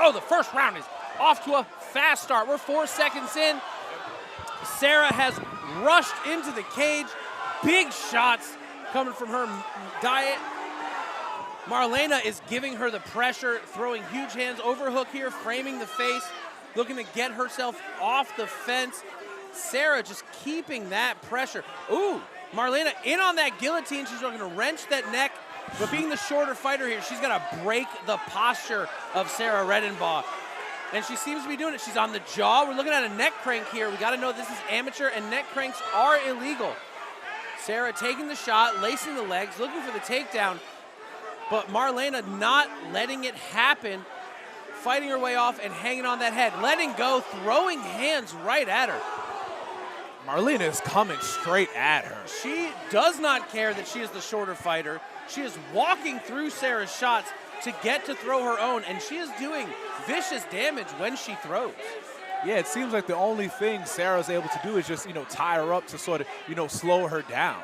Oh, the first round is off to a fast start. We're 4 seconds in. Sarah has rushed into the cage. Big shots coming from her diet. Marleina is giving her the pressure, throwing huge hands, overhook here, framing the face, looking to get herself off the fence. Sarah just keeping that pressure. Ooh, Marleina in on that guillotine. She's looking to wrench that neck, but being the shorter fighter here, she's got to break the posture of Sarah Radebaugh. And she seems to be doing it. She's on the jaw. We're looking at a neck crank here. We got to know this is amateur, and neck cranks are illegal. Sarah taking the shot, lacing the legs, looking for the takedown. But Marleina not letting it happen, fighting her way off and hanging on that head, letting go, throwing hands right at her. Marleina is coming straight at her. She does not care that she is the shorter fighter. She is walking through Sarah's shots to get to throw her own, and she is doing vicious damage when she throws. Yeah, it seems like the only thing Sarah's able to do is just, tie her up to sort of, slow her down.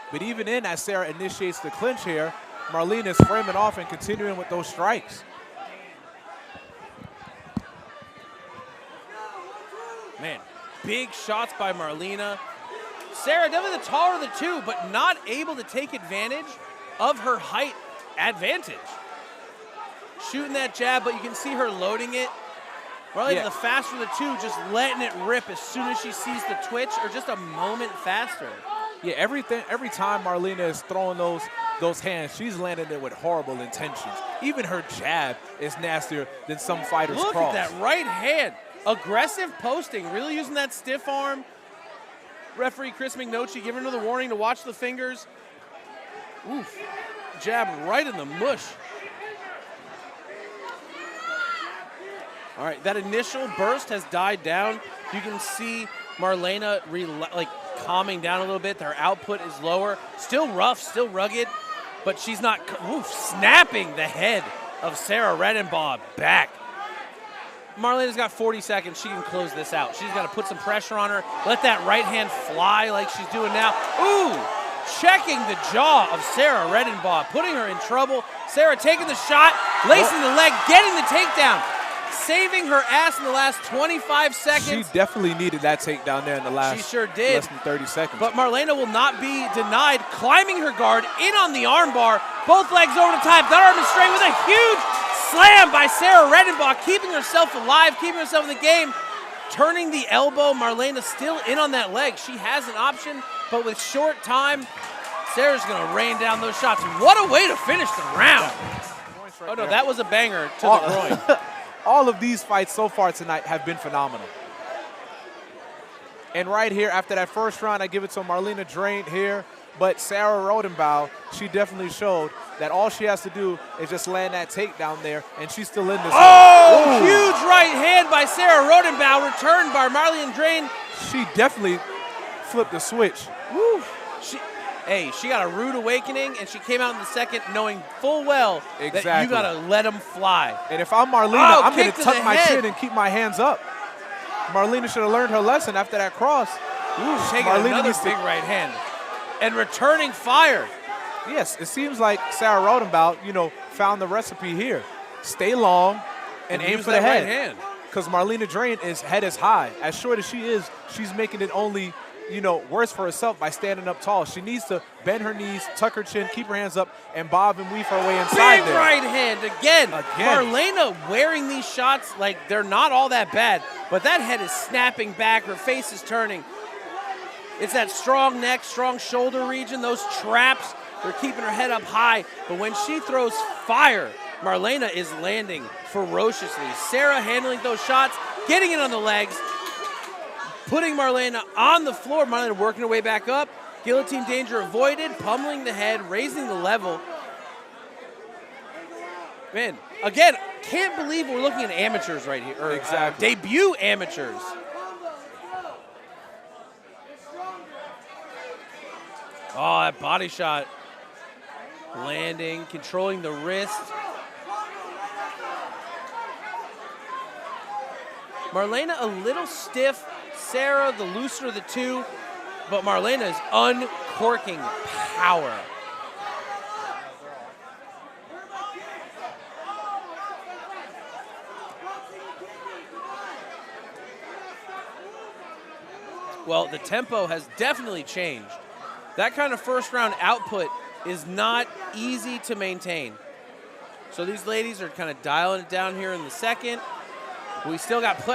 But even in as Sarah initiates the clinch here, Marleina is framing off and continuing with those strikes. Man, big shots by Marleina. Sarah definitely the taller of the two, but not able to take advantage of her height advantage. Shooting that jab, but you can see her loading it. Marleina, the faster of the two, just letting it rip as soon as she sees the twitch or just a moment faster. Yeah, every time Marleina is throwing those hands, she's landing it with horrible intentions. Even her jab is nastier than some fighters' cross. Look at that right hand. Aggressive posting, really using that stiff arm. Referee Chris McNochie giving her the warning to watch the fingers. Oof, jab right in the mush. All right, that initial burst has died down. You can see Marleina calming down a little bit. Her output is lower. Still rough, still rugged, but she's not snapping the head of Sarah Radebaugh back. Marleina's got 40 seconds. She can close this out. She's got to put some pressure on her. Let that right hand fly like she's doing now. Ooh, checking the jaw of Sarah Radebaugh, putting her in trouble. Sarah taking the shot, lacing the leg, getting the takedown. Saving her ass in the last 25 seconds. She definitely needed that takedown there in the last she sure did. Less than 30 seconds. But Marleina will not be denied, climbing her guard in on the armbar. Both legs over the top. That arm is straight with a huge slam by Sarah Radebaugh, keeping herself alive, keeping herself in the game. Turning the elbow, Marleina still in on that leg. She has an option, but with short time, Sarah's going to rain down those shots. What a way to finish the round. Oh, no, that was a banger to the groin. All of these fights so far tonight have been phenomenal. And right here, after that first round, I give it to Marleina Drane here. But Sarah Radebaugh, she definitely showed that all she has to do is just land that takedown there, and she's still in this. Oh, huge right hand by Sarah Radebaugh, returned by Marleina Drane. She definitely flipped the switch. Woo. She got a rude awakening, and she came out in the second knowing full well that you got to let them fly. And if I'm Marleina, I'm going to tuck my chin and keep my hands up. Marleina should have learned her lesson after that cross. Ooh, taking another big right hand and returning fire. Yes, it seems like Sarah Radebaugh, found the recipe here. Stay long and aim for the head. Right hand. Because Marleina Drane's head is high. As short as she is, she's making it only worse for herself by standing up tall. She needs to bend her knees, tuck her chin, keep her hands up, and bob and weave her way inside Big right hand again. Marleina wearing these shots like they're not all that bad, but that head is snapping back. Her face is turning. It's that strong neck, strong shoulder region, those traps. They're keeping her head up high, but when she throws fire, Marleina is landing ferociously. Sarah handling those shots, getting it on the legs, putting Marleina on the floor. Marleina working her way back up. Guillotine danger avoided, pummeling the head, raising the level. Man, again, can't believe we're looking at amateurs right here. Or, debut amateurs. Oh, that body shot. Landing, controlling the wrist. Marleina a little stiff. Sarah, the looser of the two, but Marleina is uncorking power. Well, the tempo has definitely changed. That kind of first round output is not easy to maintain. So these ladies are kind of dialing it down here in the second. We still got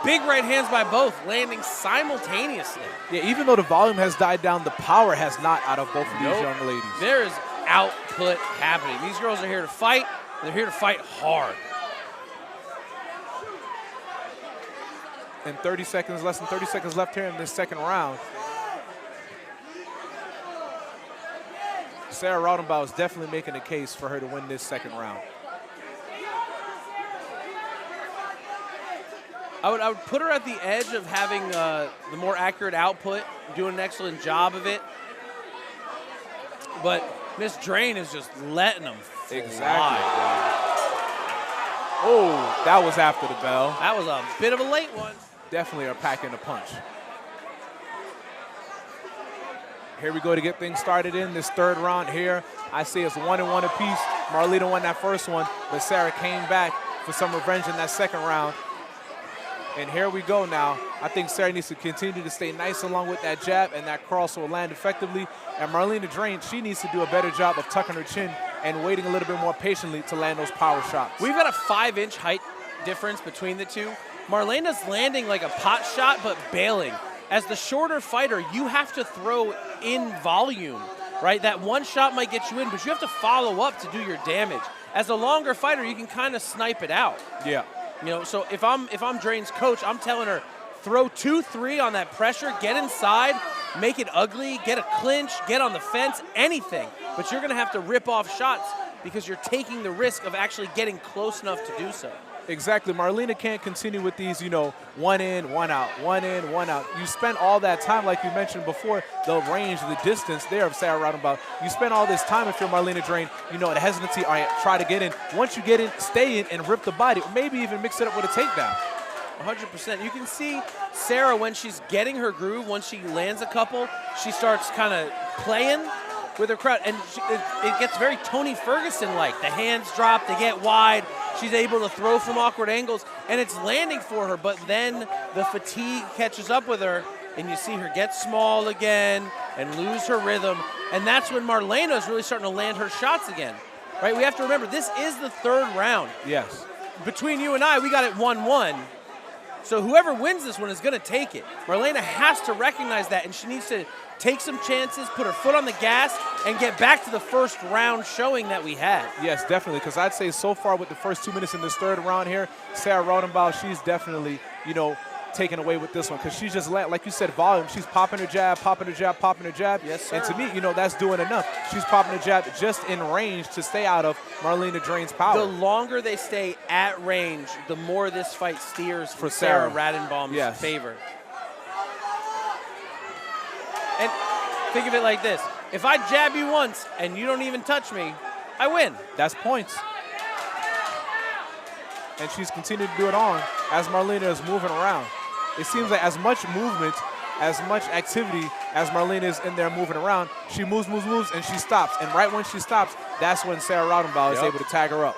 big right hands by both, landing simultaneously. Yeah, even though the volume has died down, the power has not out of both of these young ladies. There is output happening. These girls are here to fight. They're here to fight hard. And 30 seconds, less than 30 seconds left here in this second round. Sarah Radebaugh is definitely making a case for her to win this second round. I would put her at the edge of having the more accurate output, doing an excellent job of it. But Miss Drane is just letting them fly. Exactly. Oh, that was after the bell. That was a bit of a late one. Definitely are packing a punch. Here we go to get things started in this third round here. I say it's 1-1 apiece. Marleina won that first one, but Sarah came back for some revenge in that second round. And here we go now. I think Sarah needs to continue to stay nice along with that jab, and that cross will land effectively. And Marleina Drane, she needs to do a better job of tucking her chin and waiting a little bit more patiently to land those power shots. We've got a 5-inch height difference between the two. Marlena's landing like a pot shot, but bailing. As the shorter fighter, you have to throw in volume, right? That one shot might get you in, but you have to follow up to do your damage. As a longer fighter, you can kind of snipe it out. Yeah. You know, so if I'm Drane's coach, I'm telling her, throw 2-3 on that pressure, get inside, make it ugly, get a clinch, get on the fence, anything. But you're going to have to rip off shots because you're taking the risk of actually getting close enough to do so. Exactly. Marleina can't continue with these, you know, one in, one out, one in, one out. You spend all that time, like you mentioned before, the range, the distance there of Sarah Radebaugh. You spend all this time if you're Marleina Drane, you know, the hesitancy, all right, try to get in. Once you get in, stay in and rip the body. Maybe even mix it up with a takedown. 100%. You can see Sarah when she's getting her groove, once she lands a couple, she starts kind of playing with her crowd. And it gets very Tony Ferguson-like. The hands drop, they get wide. She's able to throw from awkward angles, and it's landing for her, but then the fatigue catches up with her, and you see her get small again and lose her rhythm, and that's when Marleina is really starting to land her shots again, right? We have to remember, this is the third round. Yes. Between you and I, we got it 1-1, so whoever wins this one is going to take it. Marleina has to recognize that, and she needs to take some chances, put her foot on the gas, and get back to the first round showing that we had. Yes, definitely, because I'd say so far with the first 2 minutes in this third round here, Sarah Radebaugh, she's definitely, you know, taken away with this one because she's just, like you said, volume. She's popping her jab, popping her jab, popping her jab. Yes, sir. And to me, you know, that's doing enough. She's popping her jab just in range to stay out of Marleina Drane's power. The longer they stay at range, the more this fight steers for Sarah Radenbaugh's favor. And think of it like this. If I jab you once and you don't even touch me, I win. That's points. And she's continued to do it on as Marleina is moving around. It seems like as much movement, as much activity as Marleina is in there moving around, she moves, and she stops. And right when she stops, that's when Sarah Radebaugh is able to tag her up.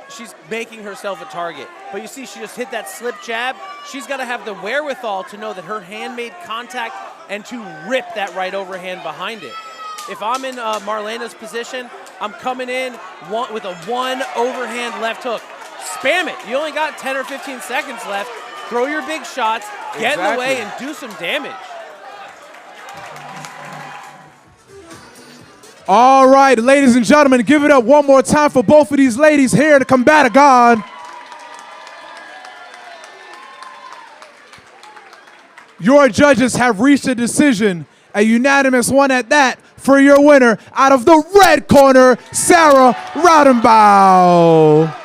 She's making herself a target. But you see, she just hit that slip jab. She's got to have the wherewithal to know that her hand made contact and to rip that right overhand behind it. If I'm in Marleina's position, I'm coming in with a one overhand left hook. Spam it. You only got 10 or 15 seconds left. Throw your big shots, get in the way, and do some damage. All right, ladies and gentlemen, give it up one more time for both of these ladies here to combat God. Your judges have reached a decision, a unanimous one at that, for your winner out of the red corner, Sarah Radebaugh.